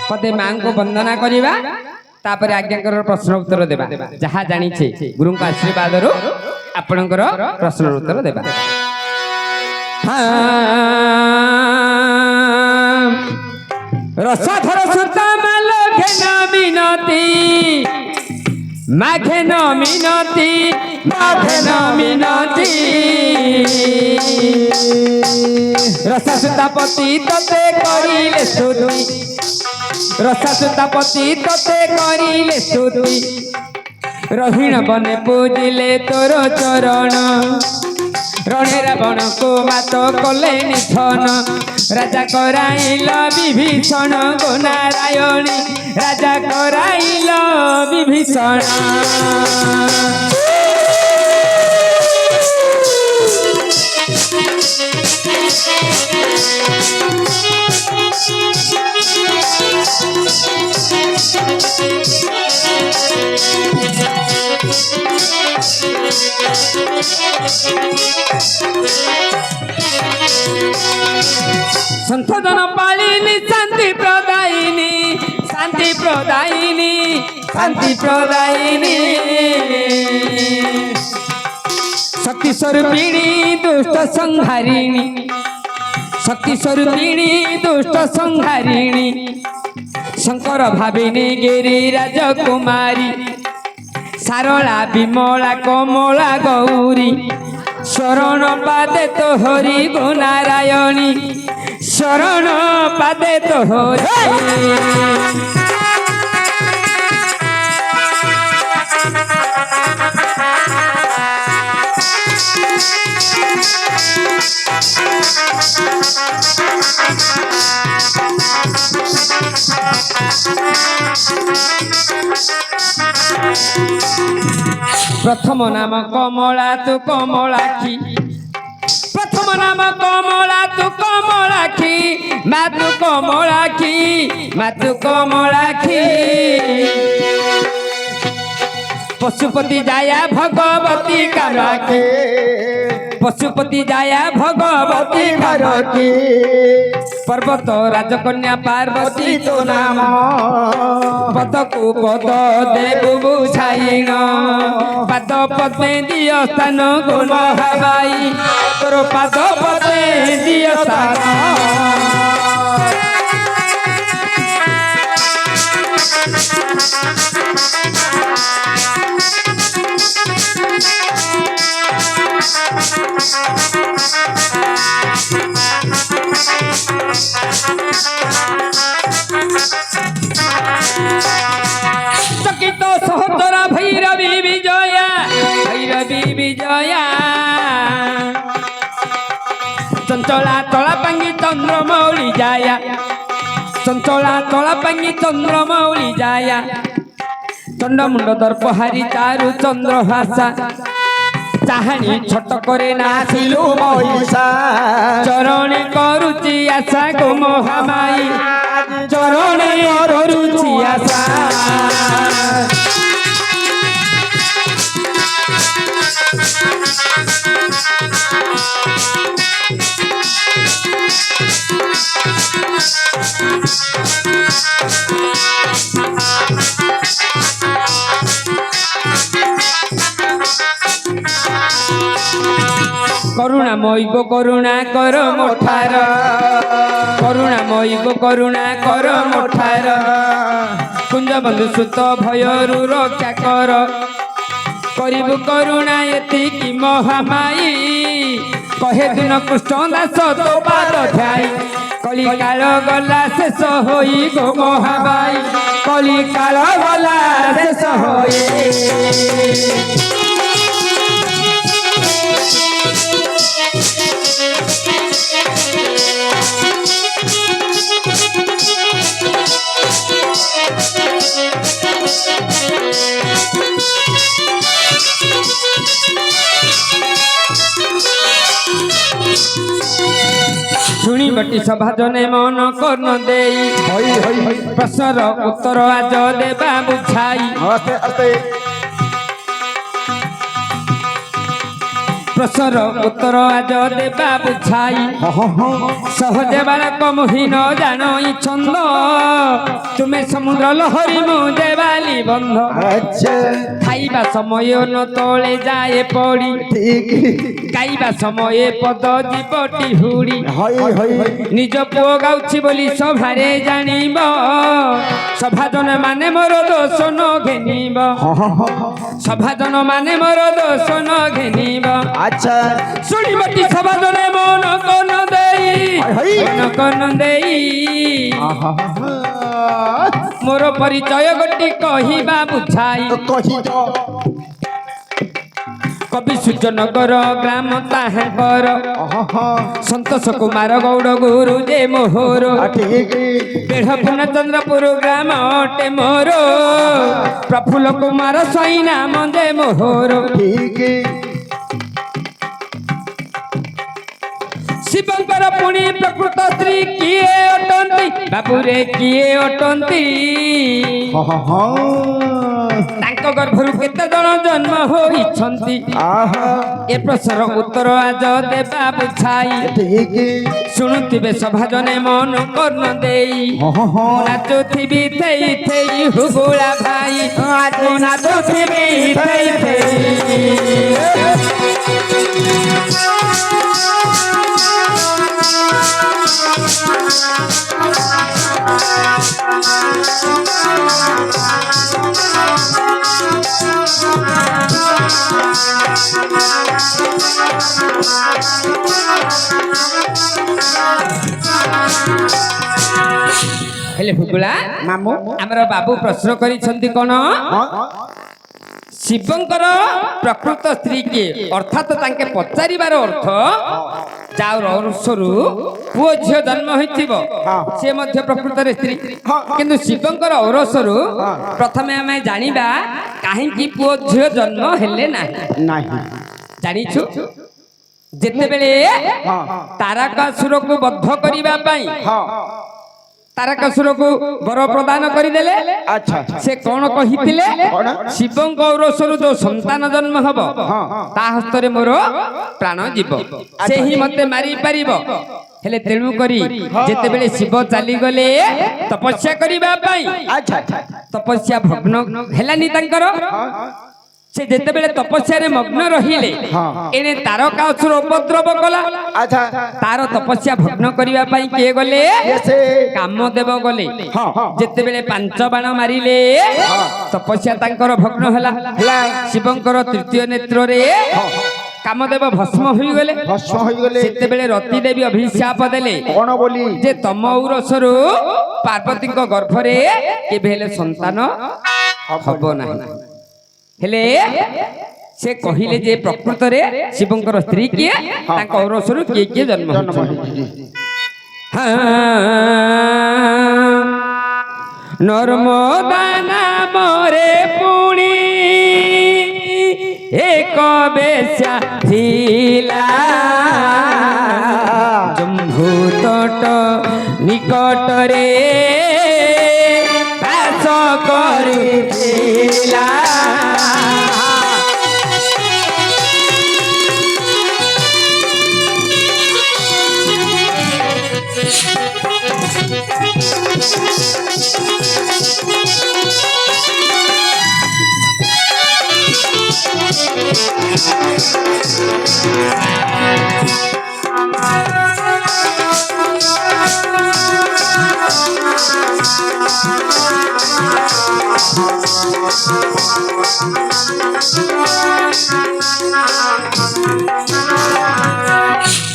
पदे मां को वंदना करिबा तापर आज्ञाकर प्रश्न उत्तर देबा जहा जानी छे गुरु का आशीर्वाद रो आपनकर प्रश्न उत्तर देबा। रसाधर सुता माल घेन मिनती माघेन मिनती माघेन मिनती रसासुतापति तते करिले स्तुति रसासुतापति तते करिले स्तुति रहीण बने पूजिले तोर चरण रण रावण को मात कले निधन राजा कराइल विभीषण गो नारायणी राजा कराइल विभीषण। संशोधन पालिनी शांति प्रदायिनी शांति प्रदायिनी शांति प्रदायिनी शक्ति स्वरूपिणी दुष्ट संहारिणी शक्ति स्वरूपिणी दुष्ट संहारिणी शंकर भाविनी गिरी राजकुमारी सारला विमला कमला गौरी शरण पादे तो हरि गो नारायणी शरण पादे तो हरि। प्रथम नाम कमला तू कमलाखी प्रथम नाम कमला तू कमलाखी मातु कमलाखी मातु कमलाखी पशुपति जाया भगवती कामाखी पशुपति जाया भगवती कामाखी पर्वत राजकन्या पार्वती तो नाम पद को पद देव बुझाइन पाद पद्मे दिय स्थान गो महाबाई तोर पाद पद्मे दिय स्थान। चकित सहतरा भैरवी विजया चंचला तला पांगी चंद्रमौली जाया चंचला तला पांगी चंद्रमौली जाया चंडमुंड दर्पहारी चारु चंद्रहासा चाहाणी छोट करे नासिलु महिषा चरणे करुची आशा गो महामाई चरणे करुची आशा। करुणामयी गो करुणा कर मोठार करुणामयी गो करुणा कर मोठार कुंज बंधु सुत भयरु रक्षा कर करिबु करुणा एतिकी महामाई कहे दिन कृष्ण दास तो पाद ध्याई कली काल गला शेष होई गो महाबाई कली काल गला शेष होई। शुणी बटी सभा जने मन कर्ण देई प्रश्नर उत्तर आज देवा बुझाई প্রশ্নর উত্তর আজ দেবা বুঝাই সহজে বালক মুহীন জানই ছন্দ তুমি সমুদ্র লহরী মু দেবালি বন্ধ খাইবা সময় ন তলে যায় পড়ি গাইবা সময়ে পদ জীবটি হুড়ি নিজ পুଅ গাউছি বলি সভারে জানিব সভাজন মানে মোর দোষ ন ঘেনিব সভাজন মানে মোর দোষ ন ঘেনিব আচ্ছা শুনিবটি সভাজনে মন কন দেই মোর পরিচয় গোটি কহিবা বুঝাই কবি সূর্যনগর গ্রাম তাহাঙ্কর সন্তোষ কুমার গৌড় গুরু যে মোহর বেঢ় ପୂର୍ଣ୍ଣଚନ୍ଦ୍ରପୁର ଗ୍ରାମ ଅଟେ ମୋର ପ୍ରଫୁଲ୍ଲ କୁମାର ସ୍ୱାଇଁ ନାମ ଯେ ମୋହର ଶିବଙ୍କର ପୁଣି ପ୍ରକୃତ ସ୍ତ୍ରୀ କିଏ ଅଟନ୍ତି ବାବୁରେ କିଏ ଅଟନ୍ତି ତାଙ୍କ ଗର୍ଭରୁ କେତେ ଜଣ ଜନ୍ମ ହୋଇଛନ୍ତି ଏ ପ୍ରଶ୍ନର ଉତ୍ତର ଆଜ ଦେବା ବୁଝାଇ ଶୁଣୁଥିବେ ସଭାଜନେ ମନ କର୍ଣ୍ଣ ଦେଇ ନାଚୁଥିବି ଥେଇ ଥେଇ ହୁଗୁଳା ଭାଇ ନାଚୁଥିବି ଥେଇ ଥେଇ हेले भुगुला मामू आमर बाबू प्रश्न करिसंती कोन शिवंकर प्रकृत स्त्री के अर्थात तांके पचारिबार अर्थ जाओ रसरु पुओ झियो जन्म होइथिबो से मध्य प्रकृत रे स्त्री किंतु शिवंकर औरसरु प्रथमे हमें जानिबा काहे की पुओ झियो जन्म हेले नाही जानिछु जेते बेले तारकासुर को बद्ध करिबा पई तारकासुर को वर प्रदान करदेले अच्छा से कौन कहिथिले शिवं गौरसरु जो संतान जन्म हबो ता हस्तरे मोर प्राण जीव से ही मते मारी परिबो हेले तेणु करी जेते बेले शिव चाली गले तपस्या करिबा पई अच्छा तपस्या भग्न हेलानी तांकर से जेते बेले तपस्या रे मग्न रहिले एने तारकासुर उपद्रव कला अच्छा तार तपस्या भग्न करिबा पई के गले काम देव गले जेते बेले पांच बाण मारिले तपस्या तांकर भग्न होला शिवंकर तृतीय नेत्र रे कामदेव भस्म होई गले सेते बेले रति देवी अभिशाप देले कोन बोली जे तम औरसरु पार्वती को गर्भ रे के भेले संतान हबो नाही हेले से कहिले जे प्रकृत रे शिवंकर स्त्री किए तांक औरसरु किए जन्म नर्मदा नामरे पुणी एक बेश्या थिला जम्भू तट निकट रे बास करुथिला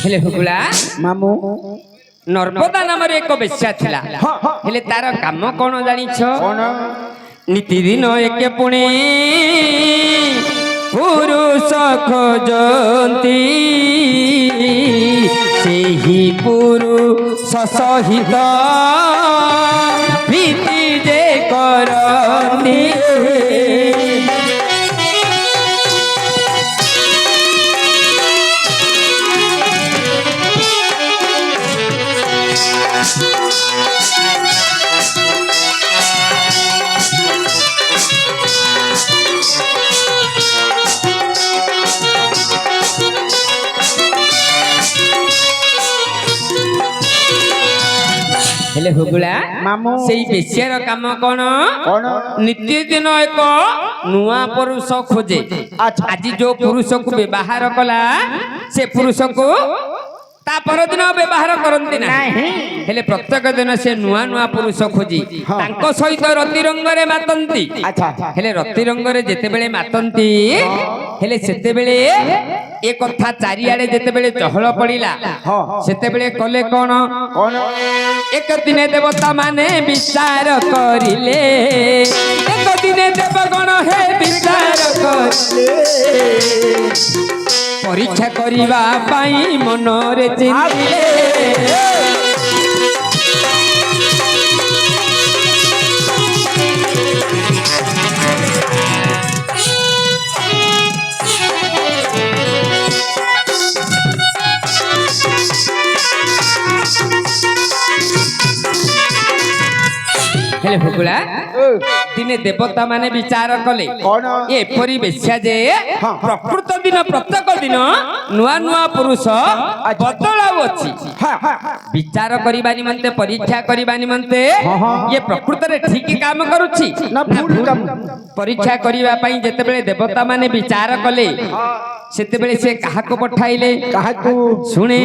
हेले हुकुला मामू नर्मदा नाम एक बेश्या थिला हेले तार काम कोन जानिछ नीति दिन एक पुणे पुरुष खोजती सेही पुरुष सहित प्रीति जे करती हेले हुगुला मामू सेई बेसियार काम कोन कौन नित्य दिन एक नुआ पुरुष खोजे अच्छा आज जो पुरुष को व्यवहार कला से पुरुष को ता परदिन व्यवहार करती ना हेले प्रत्येक दिन से नुआ नुआ पुरुष खोजी तांको सहित रति रंगरे मातंती अच्छा हेले रति रंगरे जेते बेले मातंती हेले सेते बेले ए कथा चारिआडे जेते बेले चहल पड़िला सेते बेले कले कोन कौन एक दिने देवता माने विचार करिले एक दिने देवगण हे विचार करिले परीक्षा करिबा पाई मनरे चिंतिले हेले भुगुला दिने देवता माने विचार कले कौन ए परी बेस्या जे प्रकृत दिन प्रत्येक दिन नुआ नुआ पुरुष बदलाव अछि विचार करिबा निमंते परीक्षा करिबा निमंते ये प्रकृत रे ठीक काम करूछि ना भूल काम परीक्षा करिबा पई जेते बेले देवता माने विचार कले सेते बेले से काहा को पठाइले काहा को सुने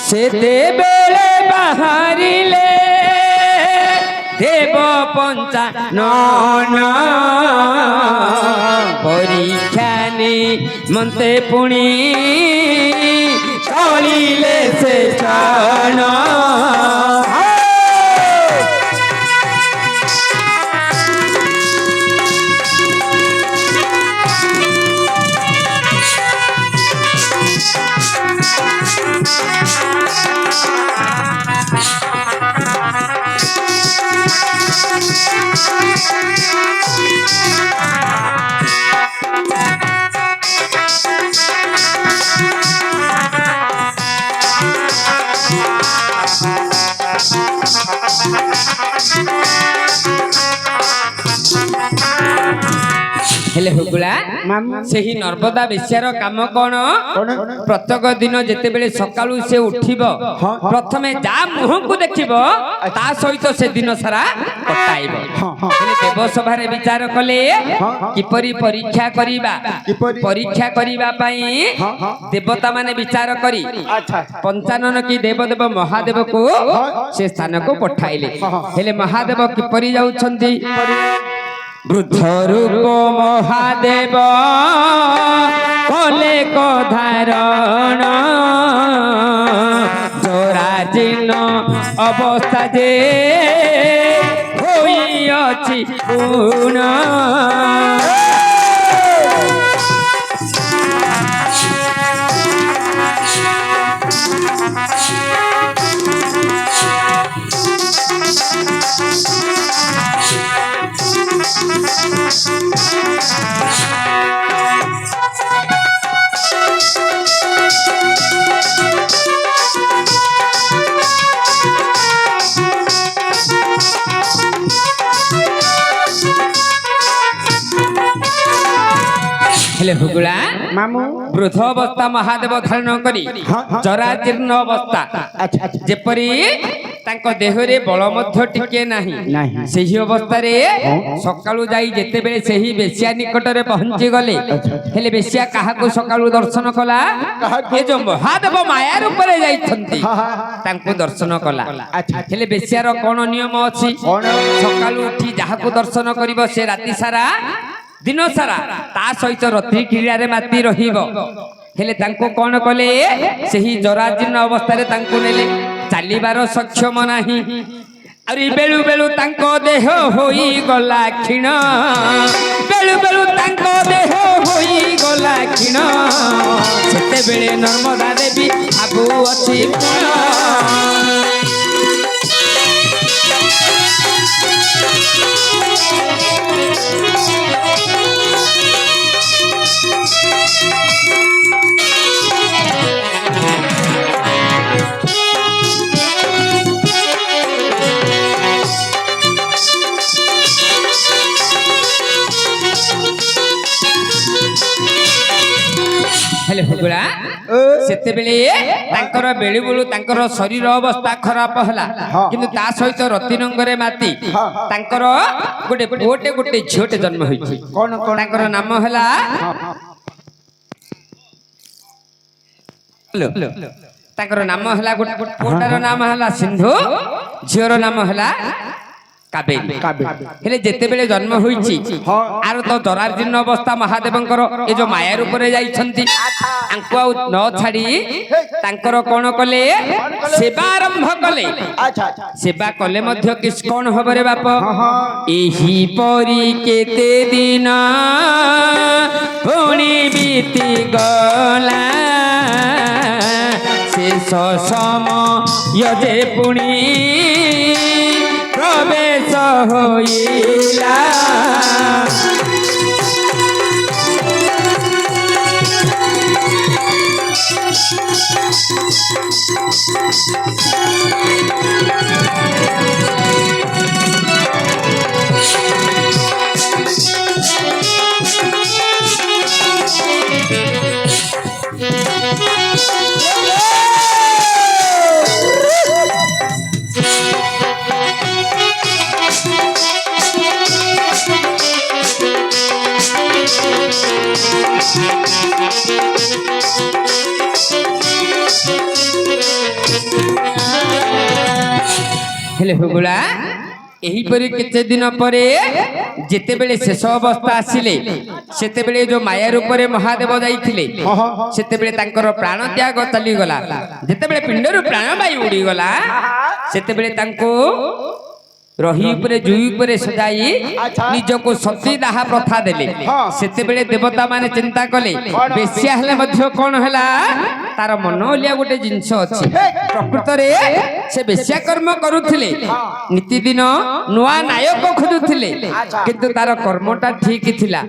सेते बेले बाहरिले देव पंचा नन परीक्षा ने मन्ते पुणी चलिले से चन हेले हुगुला सेही नर्मदा बेस्यार काम कोन प्रत्येक दिन जेते बेले सकाळू से उठिबो प्रथमे जा मुह को देखिबो ता सहित से दिन सारा कटाइबो हेले देव सभा रे विचार कले किपरि परीक्षा करिबा पई देवता माने विचार करी पंचानन की देवदेव महादेव को से स्थान को पठाइले हेले महादेव किपरि जाउछंती वृद्ध रूप महादेव कले को धारण जोराजीर्ण अवस्था जे होई अछि पूर्ण हेले भुगुला मामू वृद्ध अवस्था महादेव धारण करी जराजीर्ण अवस्था जेपरी तांको देहरे बल मध्य टिके नाही सेही अवस्था रे सकाळू जाई जेते बेले सेही बेसिया निकट रे पहुंची गले हेले बेसिया काहा को सकाळू दर्शन कला ए जो महादेव माया रूप रे जाईथंती तांको दर्शन कला हेले बेसिया रो कोन नियम अछि सकाळू उठी जाहा को दर्शन करिवो से राति सारा दिन सारा ता सहित रति क्रिया रे माती रहिबो हेले तांको कोन कले सेही जराजीर्ण अवस्था रे तांको नेले चालीबार सक्षम नाही अरे बेलु बेलु तांको देह होई गला क्षीण बेलु बेलु तांको देह होई गला क्षीण सेते बेले नर्मदा देवी आगु अछि हेले हुगुला ସେତେବେଳେ ତାଙ୍କର ବେଳୁ ବେଳୁ ତାଙ୍କର ଶରୀର ଅବସ୍ଥା ଖରାପ ହେଲା କିନ୍ତୁ ତା ସହିତ ରତିନଙ୍ଗରେ ମାତି ତାଙ୍କର ଗୋଟେ ପୁଅଟେ ଗୋଟେ ଝିଅଟେ ଜନ୍ମ ହୋଇଛି ତାଙ୍କର ନାମ ହେଲା ତାଙ୍କର ନାମ ହେଲା ଗୋଟେ ପୁଅଟାର ନାମ ହେଲା ସିନ୍ଧୁ ଝିଅର ନାମ ହେଲା କାବେରୀ ହେଲେ ଯେତେବେଳେ ଜନ୍ମ ହୋଇଛି ଆର ତ ଜରାଜୀର୍ଣ୍ଣ ଅବସ୍ଥା ମହାଦେବଙ୍କର ଏ ଯୋଉ ମାୟା ରୂପରେ ଯାଇଛନ୍ତି ତାଙ୍କୁ ଆଉ ନ ଛାଡି ତାଙ୍କର କଣ କଲେ ସେବା ଆରମ୍ଭ କଲେ ସେବା କଲେ ମଧ୍ୟ କିଛି କଣ ହବରେ ବାପ ଏହିପରି କେତେ ଦିନ ପୁଣି ବିତି ଗଲା ଶେଷ ସମୟ ଯେ ପୁଣି ପ୍ରବେଶ ହୋଇଲା हेले हुगुला एहीपरि केते दिन परे जेतेबेले शेष अवस्था आसिले सेतेबेले जो माया रूपरे महादेव जाइथिले सेतेबेले तांकर प्राण त्याग चली गला जेतेबेले पिंडरु प्राण वायु उडी गला सेतेबेले तांको रही उपरे जुई उपरे सजाई निजको सती दाह प्रथा देले सेतेबेले देवता माने चिंता कले बेसिया हेले मध्य कोन हला तार मन ओलिया गोटे जिंस अछि प्रकृत रे से बेसिया कर्म करूथिले नीति दिन नुआ नायक खोजुथिले किंतु तार कर्मटा ठीक थिला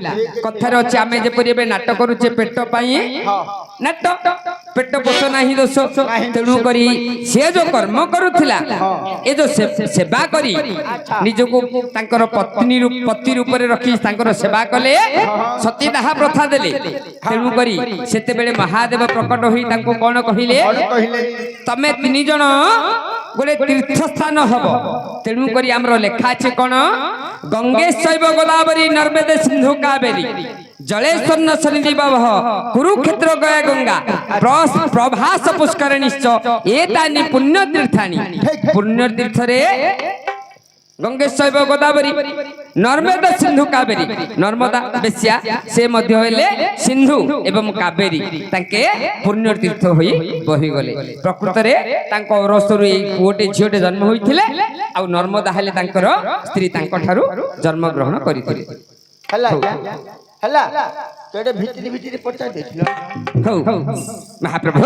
कथार अछि आमे जे परिबे नाटक करूचे पेट पई नाटक पेट पोष नाही दोष तेणु करी से जो कर्म करूथिला ए जो सेवा करी निजको तांकर पति रूपरे रखी तांकर सेवा कले सतीदाह प्रथा देले तेणु करी सेते बेले महादेव प्रकट होई तांको कोन कहिले तमे तीन जण गोटे तीर्थ स्थान हबो तेणु करी हमरो लेखा अछि कोन गंगेशैव गोदावरी नर्मदे सिंधु कावेरी जलेश्वर सन्निधि भव कुरुक्षेत्र गया गंगा प्रभास पुष्करणीश्च एतानि पुण्य तीर्थानि पुण्य तीर्थ रे गंगेशैव गोदावरी नर्मदा सिंधु कावेरी नर्मदा बेसिया से मध्य होले सिंधु एवं कावेरी तांके पुण्य तीर्थ होई बहि गले प्रकृत रे तांको औरसरु ए पुओटे झियोटे जन्म होइथिले आ नर्मदा हेले तांकर स्त्री तांको ठारू जन्म ग्रहण करिथिले हला तो एटा भितरी भितरी पचा देखिलो हो महाप्रभु